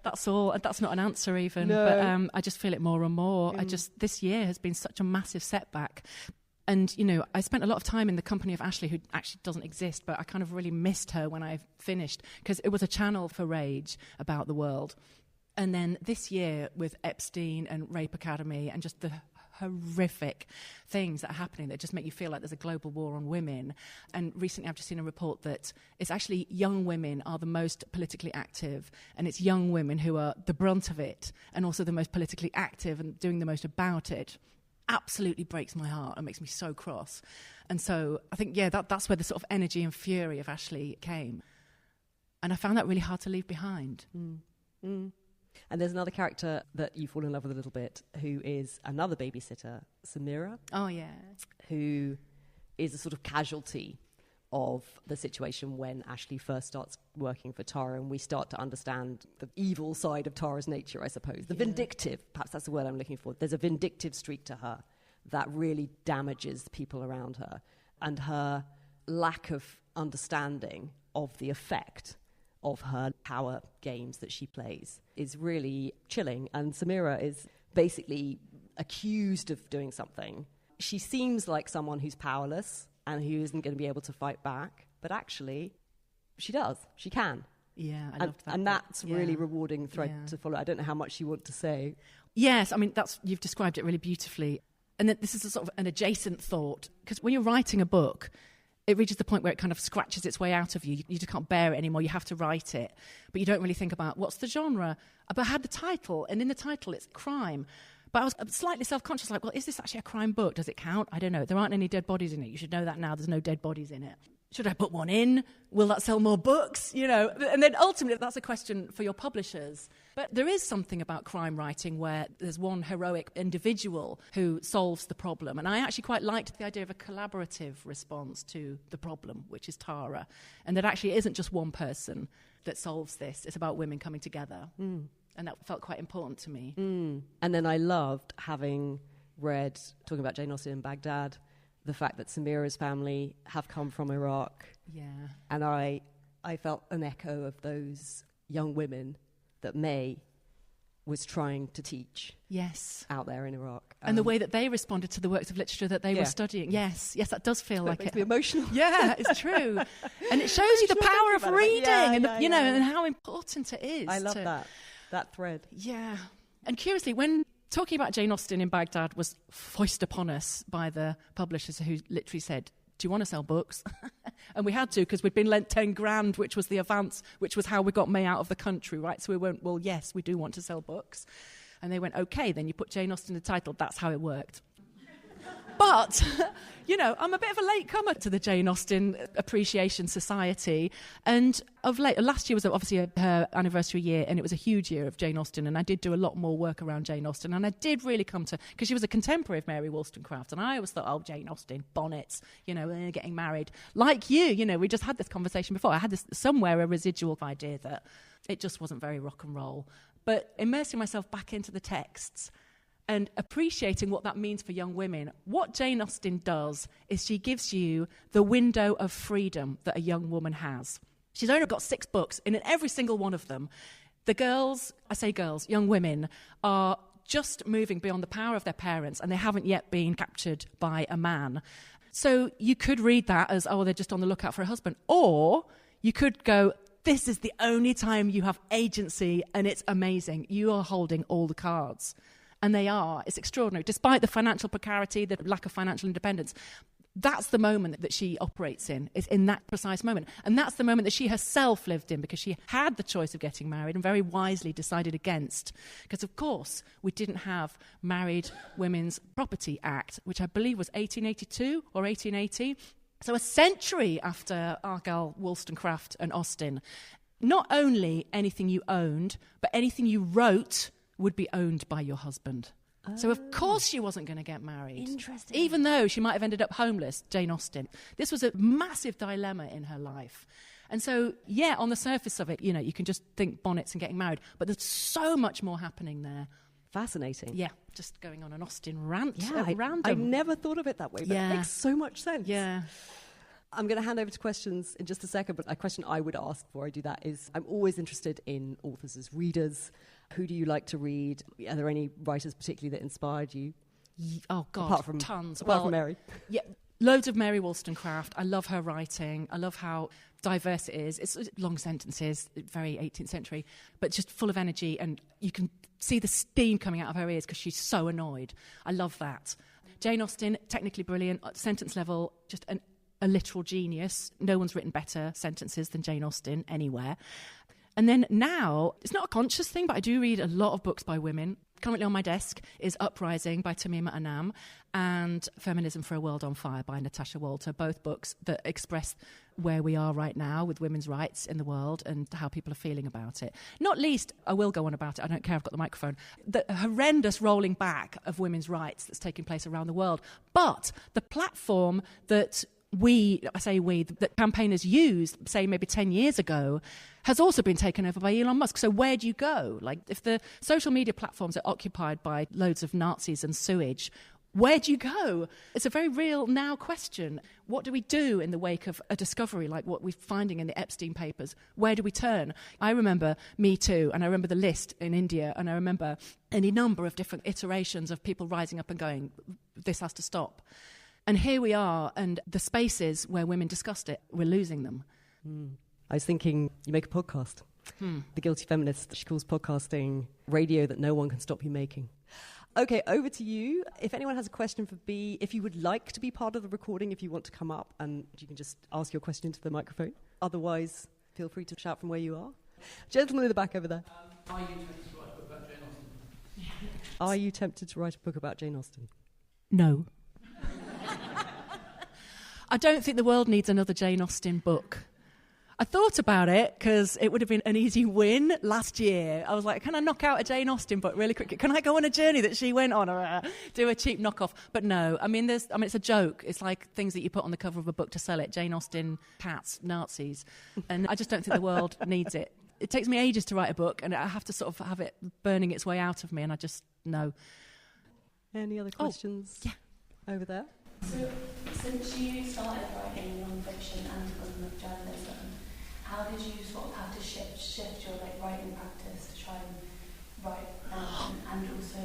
Speaker 6: That's all. That's not an answer even.
Speaker 5: No.
Speaker 6: But I just feel it more and more. This year has been such a massive setback. And, you know, I spent a lot of time in the company of Ashley, who actually doesn't exist, but I kind of really missed her when I finished, because it was a channel for rage about the world. And then this year with Epstein and Rape Academy and just the horrific things that are happening that just make you feel like there's a global war on women. And recently I've just seen a report that it's actually young women are the most politically active, and it's young women who are the brunt of it and also the most politically active and doing the most about it. Absolutely breaks my heart and makes me so cross. And so I think, that's where the sort of energy and fury of Ashley came. And I found that really hard to leave behind.
Speaker 5: And there's another character that you fall in love with a little bit, who is another babysitter, Samira.
Speaker 6: Oh, yeah.
Speaker 5: Who is a sort of casualty of the situation when Ashley first starts working for Tara, and we start to understand the evil side of Tara's nature, I suppose. The vindictive, perhaps that's the word I'm looking for. There's a vindictive streak to her that really damages people around her. And her lack of understanding of the effect of her power games that she plays is really chilling. And Samira is basically accused of doing something. She seems like someone who's powerless and who isn't going to be able to fight back, but actually she does. She can.
Speaker 6: Yeah, I love that.
Speaker 5: And that's really rewarding thread to follow. I don't know how much you want to say.
Speaker 6: Yes, I mean, you've described it really beautifully. And that this is a sort of an adjacent thought, because when you're writing a book, it reaches the point where it kind of scratches its way out of you. You just can't bear it anymore. You have to write it. But you don't really think about what's the genre. But I had the title, and in the title it's crime. But I was slightly self-conscious, like, well, is this actually a crime book? Does it count? I don't know. There aren't any dead bodies in it. You should know that now. There's no dead bodies in it. Should I put one in? Will that sell more books? You know, and then ultimately that's a question for your publishers. But there is something about crime writing where there's one heroic individual who solves the problem. And I actually quite liked the idea of a collaborative response to the problem, which is Tara. And that actually isn't just one person that solves this. It's about women coming together. And that felt quite important to me.
Speaker 5: And then I loved having read, talking about Jane Austen in Baghdad, the fact that Samira's family have come from Iraq.
Speaker 6: Yeah.
Speaker 5: And I felt an echo of those young women that May was trying to teach.
Speaker 6: Yes.
Speaker 5: Out there in Iraq.
Speaker 6: And the way that they responded to the works of literature that they were studying. Yes, that does feel like it.
Speaker 5: Makes me emotional.
Speaker 6: Yeah, it's true. And it shows you the power of reading and how important it is.
Speaker 5: I love that thread.
Speaker 6: Yeah. And curiously, when Talking About Jane Austen in Baghdad was foisted upon us by the publishers, who literally said, do you want to sell books? And we had to, because we'd been lent 10 grand, which was the advance, which was how we got May out of the country, right? So we went, well, yes, we do want to sell books. And they went, okay, then you put Jane Austen in the title. That's how it worked. But, you know, I'm a bit of a latecomer to the Jane Austen Appreciation Society. And of late, last year was obviously her anniversary year, and it was a huge year of Jane Austen. And I did do a lot more work around Jane Austen. And I did really come to, because she was a contemporary of Mary Wollstonecraft. And I always thought, oh, Jane Austen, bonnets, you know, getting married. Like you know, we just had this conversation before. I had this somewhere a residual idea that it just wasn't very rock and roll. But immersing myself back into the texts and appreciating what that means for young women. What Jane Austen does is she gives you the window of freedom that a young woman has. She's only got 6 books, and in every single one of them, the girls, I say girls, young women, are just moving beyond the power of their parents, and they haven't yet been captured by a man. So you could read that as, oh, they're just on the lookout for a husband. Or you could go, this is the only time you have agency, and it's amazing. You are holding all the cards. And they are. It's extraordinary. Despite the financial precarity, the lack of financial independence, that's the moment that she operates in. It's in that precise moment. And that's the moment that she herself lived in, because she had the choice of getting married and very wisely decided against. Because, of course, we didn't have Married Women's Property Act, which I believe was 1882 or 1880. So a century after Argyll, Wollstonecraft and Austen, not only anything you owned, but anything you wrote would be owned by your husband. Oh. So, of course, she wasn't going to get married.
Speaker 5: Interesting.
Speaker 6: Even though she might have ended up homeless, Jane Austen. This was a massive dilemma in her life. And so, yeah, on the surface of it, you know, you can just think bonnets and getting married, but there's so much more happening there.
Speaker 5: Fascinating.
Speaker 6: Yeah, just going on an Austen rant
Speaker 5: at random. I never thought of it that way, but it makes so much sense.
Speaker 6: Yeah.
Speaker 5: I'm going to hand over to questions in just a second, but a question I would ask before I do that is, I'm always interested in authors as readers. Who do you like to read? Are there any writers particularly that inspired you?
Speaker 6: Oh, God,
Speaker 5: apart from,
Speaker 6: tons.
Speaker 5: Apart from Mary.
Speaker 6: Yeah, loads of Mary Wollstonecraft. I love her writing. I love how diverse it is. It's long sentences, very 18th century, but just full of energy, and you can see the steam coming out of her ears because she's so annoyed. I love that. Jane Austen, technically brilliant, sentence level, just a literal genius. No one's written better sentences than Jane Austen anywhere. And then now, it's not a conscious thing, but I do read a lot of books by women. Currently on my desk is Uprising by Tamima Anam and Feminism for a World on Fire by Natasha Walter, both books that express where we are right now with women's rights in the world and how people are feeling about it. Not least, I will go on about it, I don't care, I've got the microphone, the horrendous rolling back of women's rights that's taking place around the world. But the platform that that campaigners used, say maybe 10 years ago, has also been taken over by Elon Musk. So where do you go? Like, if the social media platforms are occupied by loads of Nazis and sewage, where do you go? It's a very real now question. What do we do in the wake of a discovery like what we're finding in the Epstein papers? Where do we turn? I remember Me Too, and I remember the list in India, and I remember any number of different iterations of people rising up and going, this has to stop. And here we are, and the spaces where women discussed it, we're losing them.
Speaker 5: I was thinking, you make a podcast. The Guilty Feminist, she calls podcasting radio that no one can stop you making. Okay, over to you. If anyone has a question for Bee, if you would like to be part of the recording, if you want to come up, and you can just ask your question into the microphone. Otherwise, feel free to shout from where you are. Gentleman in the back over there.
Speaker 7: Are you tempted to write a book about Jane Austen?
Speaker 5: Are you tempted to write a book about Jane Austen?
Speaker 6: No. I don't think the world needs another Jane Austen book. I thought about it because it would have been an easy win last year. I was like, can I knock out a Jane Austen book really quickly? Can I go on a journey that she went on, or do a cheap knockoff? But no, I mean, it's a joke. It's like things that you put on the cover of a book to sell it. Jane Austen, cats, Nazis. And I just don't think the world needs it. It takes me ages to write a book, and I have to sort of have it burning its way out of me, and I just, no.
Speaker 5: Any other questions?
Speaker 6: Yeah.
Speaker 5: Over there.
Speaker 8: So, since you started writing non-fiction and journalism, how did you sort of have to shift your writing practice to try and write and also,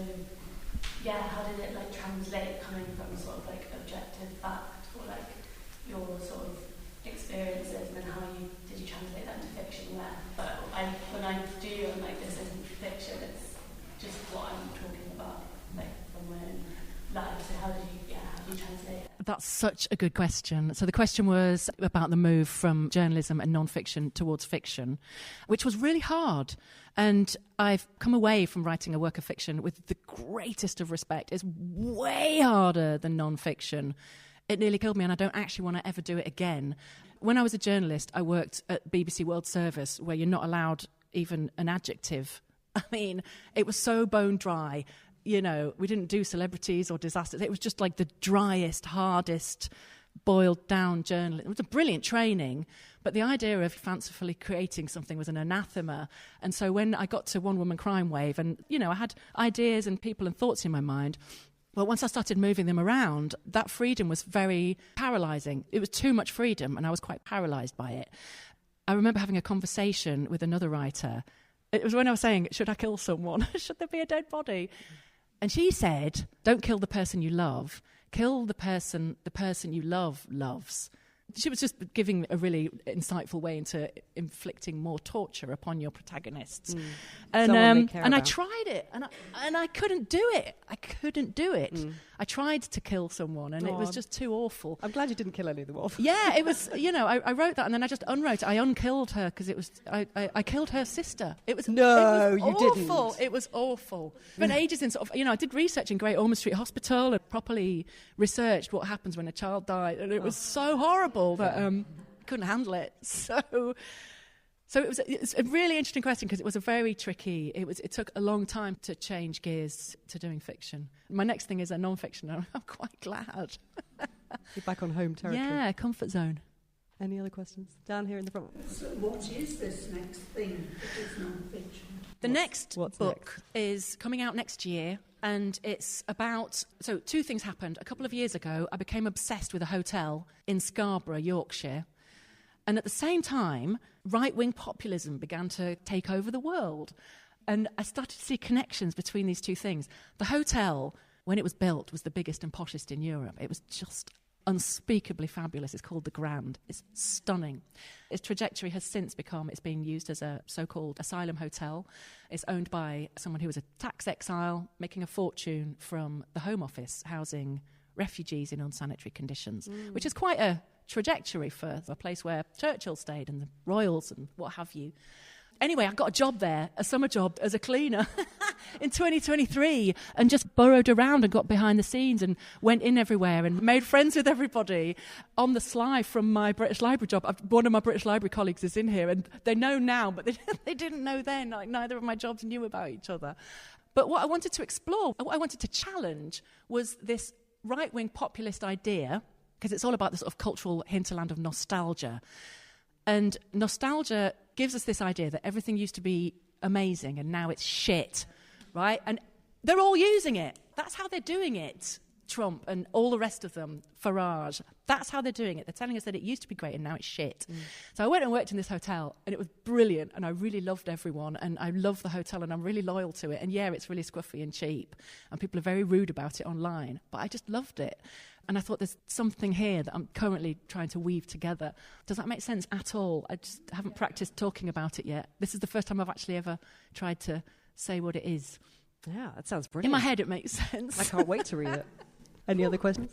Speaker 8: how did it translate coming from sort of objective fact or your sort of experiences, and then did you translate that into fiction? When I do, I'm like, this isn't fiction, it's just what I'm talking about from my own life. So how do you translate it?
Speaker 6: That's such a good question. So the question was about the move from journalism and non-fiction towards fiction, which was really hard. And I've come away from writing a work of fiction with the greatest of respect. It's way harder than non-fiction. It nearly killed me, and I don't actually want to ever do it again. When I was a journalist, I worked at BBC World Service, where you're not allowed even an adjective. I mean, it was so bone dry. You know, we didn't do celebrities or disasters. It was just like the driest, hardest, boiled down journalism. It was a brilliant training, But the idea of fancifully creating something was an anathema. And so when I got to One Woman Crime Wave and, I had ideas and people and thoughts in my mind, well, once I started moving them around, that freedom was very paralysing. It was too much freedom and I was quite paralysed by it. I remember having a conversation with another writer. It was when I was saying, should I kill someone? Should there be a dead body? And she said, don't kill the person you love. Kill the person you love loves. She was just giving a really insightful way into inflicting more torture upon your protagonists. And I tried it, and I couldn't do it. I tried to kill someone, and it was just too awful.
Speaker 5: I'm glad you didn't kill any of them off.
Speaker 6: Yeah, it was, I wrote that, and then I just unwrote it. I unkilled her because I killed her sister. It was awful. It was awful. It's been ages since, I did research in Great Ormond Street Hospital and properly researched what happens when a child died, and it was so horrible that couldn't handle it. So it's a really interesting question because it was a very tricky. It took a long time to change gears to doing fiction. My next thing is a non-fiction, and I'm quite glad.
Speaker 5: You're back on home territory.
Speaker 6: Yeah, comfort zone.
Speaker 5: Any other questions? Down here in the front.
Speaker 9: So what is this next thing that is non-fiction?
Speaker 6: The next book is coming out next year, and it's about... So 2 things happened. A couple of years ago, I became obsessed with a hotel in Scarborough, Yorkshire. And at the same time, right-wing populism began to take over the world. And I started to see connections between these 2 things. The hotel, when it was built, was the biggest and poshest in Europe. It was just unspeakably fabulous. It's called the Grand. It's stunning. Its trajectory has since become, it's being used as a so-called asylum hotel. It's owned by someone who was a tax exile, making a fortune from the Home Office, housing refugees in unsanitary conditions, which is quite a trajectory for a place where Churchill stayed and the royals and what have you. Anyway, I got a job there, a summer job as a cleaner in 2023, and just burrowed around and got behind the scenes and went in everywhere and made friends with everybody on the sly from my British Library job. One of my British Library colleagues is in here, and they know now, but they didn't know then. Like, neither of my jobs knew about each other. But what I wanted to explore, what I wanted to challenge, was this right-wing populist idea, because it's all about the sort of cultural hinterland of nostalgia. And nostalgia gives us this idea that everything used to be amazing and now it's shit, right? And they're all using it. That's how they're doing it. Trump and all the rest of them, Farage, that's how they're doing it. They're telling us that it used to be great and now it's shit. So I went and worked in this hotel and it was brilliant and I really loved everyone and I love the hotel and I'm really loyal to it. And yeah, it's really scruffy and cheap and people are very rude about it online, but I just loved it. And I thought there's something here that I'm currently trying to weave together. Does that make sense at all? I just haven't practiced talking about it yet. This is the first time I've actually ever tried to say what it is.
Speaker 5: Yeah, that sounds brilliant.
Speaker 6: In my head, it makes sense.
Speaker 5: I can't wait to read it. Any other questions?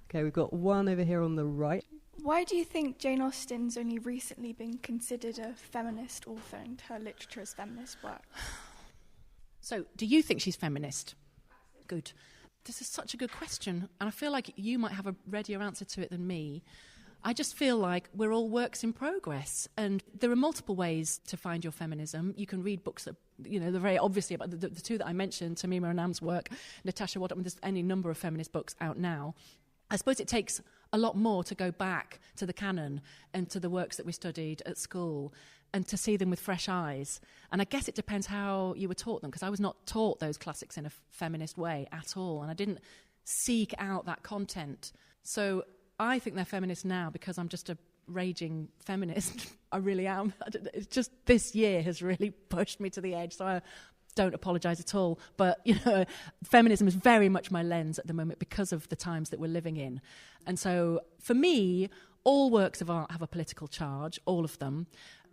Speaker 5: Okay, we've got one over here on the right.
Speaker 10: Why do you think Jane Austen's only recently been considered a feminist author and her literature as feminist work?
Speaker 6: So, do you think she's feminist? Good. This is such a good question, and I feel like you might have a readier answer to it than me. I just feel like we're all works in progress, and there are multiple ways to find your feminism. You can read books that, they're very obviously about the 2 that I mentioned, Tamima Anam's work, Natasha Waddam, there's any number of feminist books out now. I suppose it takes a lot more to go back to the canon and to the works that we studied at school and to see them with fresh eyes. And I guess it depends how you were taught them, because I was not taught those classics in a feminist way at all, and I didn't seek out that content. So I think they're feminist now because I'm just a raging feminist. I really am. It's just this year has really pushed me to the edge, so I don't apologise at all. But, feminism is very much my lens at the moment because of the times that we're living in. And so for me, all works of art have a political charge, all of them.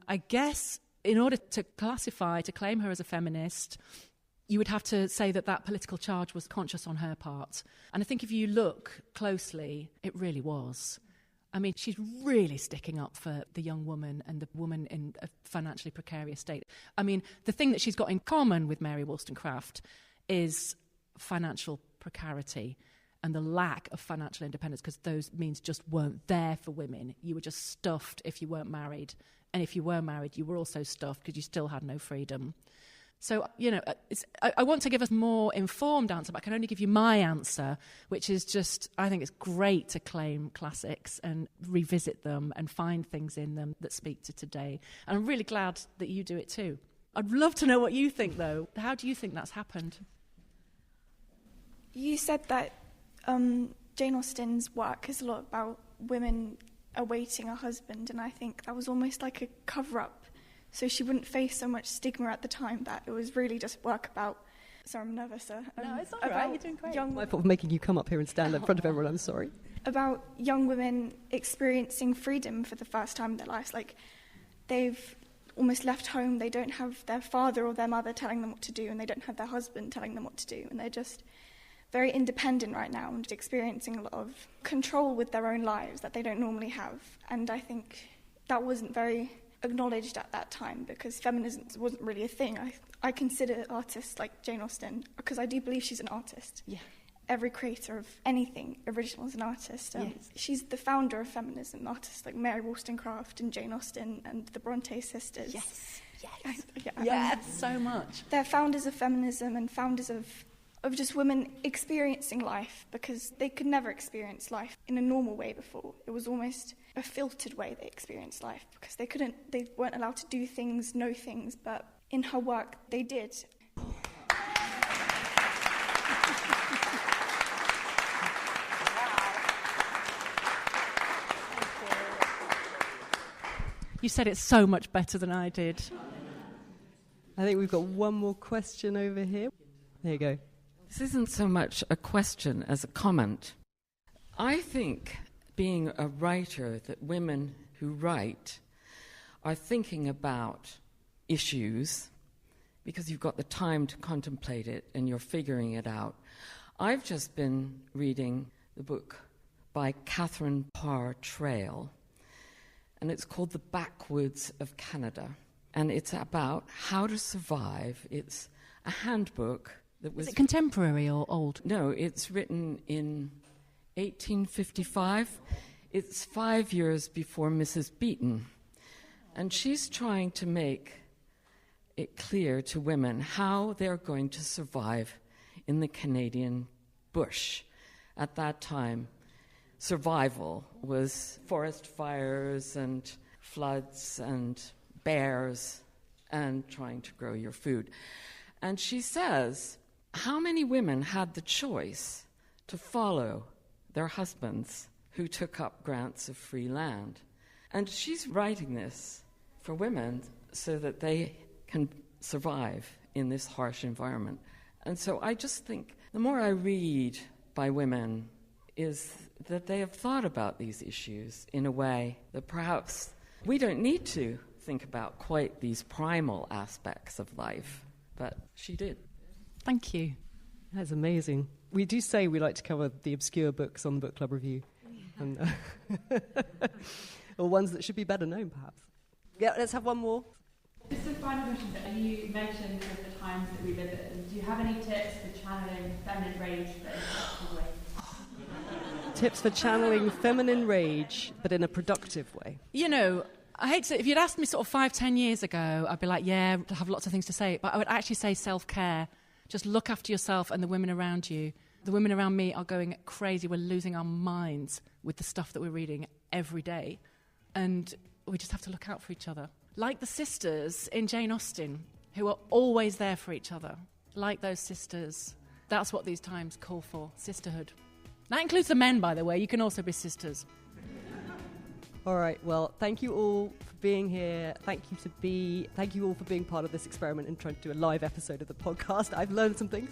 Speaker 6: I guess in order to claim her as a feminist, you would have to say that political charge was conscious on her part. And I think if you look closely, it really was. I mean, she's really sticking up for the young woman and the woman in a financially precarious state. I mean, the thing that she's got in common with Mary Wollstonecraft is financial precarity and the lack of financial independence, because those means just weren't there for women. You were just stuffed if you weren't married. And if you were married, you were also stuffed because you still had no freedom. So, I want to give us more informed answer, but I can only give you my answer, which is just, I think it's great to claim classics and revisit them and find things in them that speak to today. And I'm really glad that you do it too. I'd love to know what you think, though. How do you think that's happened?
Speaker 10: You said that Jane Austen's work is a lot about women awaiting a husband, and I think that was almost like a cover-up, so she wouldn't face so much stigma at the time, that it was really just work about... Sorry, I'm nervous.
Speaker 5: No, it's all right, you're doing great. My fault for making you come up here and stand in front of everyone, I'm sorry.
Speaker 10: About young women experiencing freedom for the first time in their lives. Like, they've almost left home, they don't have their father or their mother telling them what to do, and they don't have their husband telling them what to do, and they're just very independent right now and experiencing a lot of control with their own lives that they don't normally have. And I think that wasn't very acknowledged at that time, because feminism wasn't really a thing. I consider artists like Jane Austen, because I do believe she's an artist.
Speaker 5: Yeah.
Speaker 10: Every creator of anything original is an artist.
Speaker 5: Yes.
Speaker 10: She's the founder of feminism, artists like Mary Wollstonecraft and Jane Austen and the Bronte sisters.
Speaker 5: Yes.
Speaker 6: So much.
Speaker 10: They're founders of feminism and founders of just women experiencing life, because they could never experience life in a normal way before. It was almost a filtered way they experienced life, because they weren't allowed to do things, know things, but in her work they did.
Speaker 6: You said it so much better than I did.
Speaker 5: I think we've got one more question over here. There you go.
Speaker 11: This isn't so much a question as a comment. I think, being a writer, that women who write are thinking about issues because you've got the time to contemplate it and you're figuring it out. I've just been reading the book by Catherine Parr Traill, and it's called The Backwoods of Canada, and it's about how to survive. It's a handbook that was...
Speaker 6: Is it contemporary or old?
Speaker 11: No, it's written in 1855. It's 5 years before Mrs. Beeton, and she's trying to make it clear to women how they're going to survive in the Canadian bush. At that time, survival was forest fires and floods and bears and trying to grow your food. And she says, how many women had the choice to follow their husbands who took up grants of free land? And she's writing this for women so that they can survive in this harsh environment. And so I just think the more I read by women is that they have thought about these issues in a way that perhaps we don't need to think about quite these primal aspects of life, but she did.
Speaker 6: Thank you.
Speaker 5: That's amazing. We do say we like to cover the obscure books on the book club review, and, or ones that should be better known, perhaps. Yeah, let's have one more.
Speaker 12: Just a final question. You mentioned the times that we live in. Do you have any tips for channeling feminine rage but in a productive way?
Speaker 5: Tips for channeling feminine rage, but in a productive way.
Speaker 6: You know, I hate to... If you'd asked me sort of 5-10 years ago, I'd be like, yeah, I have lots of things to say. But I would actually say self-care. Just look after yourself and the women around you. The women around me are going crazy. We're losing our minds with the stuff that we're reading every day. And we just have to look out for each other. Like the sisters in Jane Austen, who are always there for each other. Like those sisters. That's what these times call for, sisterhood. That includes the men, by the way. You can also be sisters.
Speaker 5: All right, well, thank you all for being here. Thank you all for being part of this experiment and trying to do a live episode of the podcast. I've learned some things.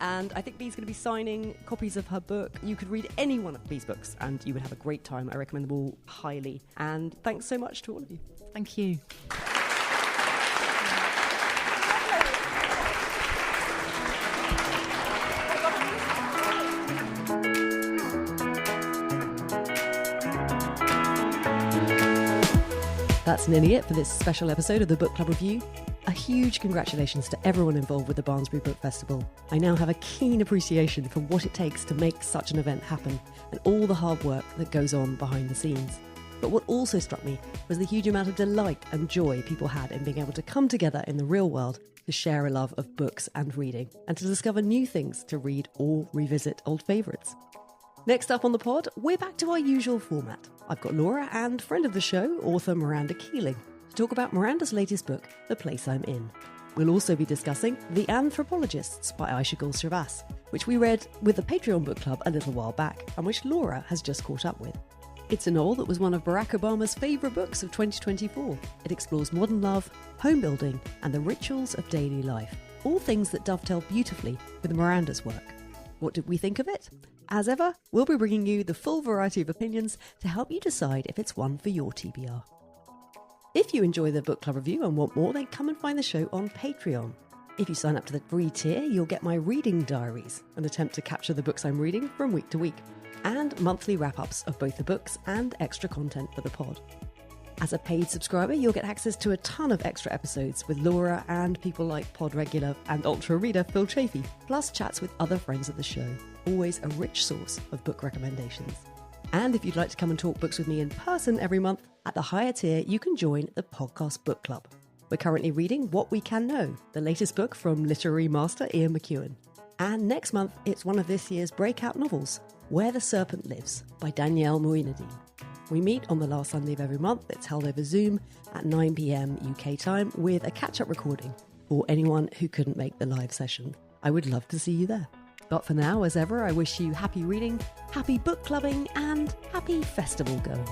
Speaker 5: And I think Bee's going to be signing copies of her book. You could read any one of Bee's books and you would have a great time. I recommend them all highly. And thanks so much to all of you.
Speaker 6: Thank you.
Speaker 5: That's nearly it for this special episode of the Book Club Review. A huge congratulations to everyone involved with the Barnsbury Book Festival. I now have a keen appreciation for what it takes to make such an event happen and all the hard work that goes on behind the scenes. But what also struck me was the huge amount of delight and joy people had in being able to come together in the real world to share a love of books and reading, and to discover new things to read or revisit old favourites. Next up on the pod, we're back to our usual format. I've got Laura and friend of the show, author Miranda Keeling, to talk about Miranda's latest book, The Place I'm In. We'll also be discussing The Anthropologists by Aisha Gul-Shrivas, which we read with the Patreon book club a little while back, and which Laura has just caught up with. It's a novel that was one of Barack Obama's favourite books of 2024. It explores modern love, home building, and the rituals of daily life, all things that dovetail beautifully with Miranda's work. What did we think of it? As ever, we'll be bringing you the full variety of opinions to help you decide if it's one for your TBR. If you enjoy the book club review and want more, then come and find the show on Patreon. If you sign up to the free tier, you'll get my reading diaries, an attempt to capture the books I'm reading from week to week, and monthly wrap-ups of both the books and extra content for the pod. As a paid subscriber, you'll get access to a ton of extra episodes with Laura and people like pod regular and ultra reader Phil Chafee, plus chats with other friends of the show. Always a rich source of book recommendations. And if you'd like to come and talk books with me in person every month, at the higher tier you can join the Podcast Book Club. We're currently reading What We Can Know, the latest book from literary master Ian McEwan. And next month it's one of this year's breakout novels, Where the Serpent Lives by Danielle Moinadine. We meet on the last Sunday of every month. It's held over Zoom at 9 p.m. UK time with a catch-up recording for anyone who couldn't make the live session. I would love to see you there. But for now, as ever, I wish you happy reading, happy book clubbing, and happy festival going.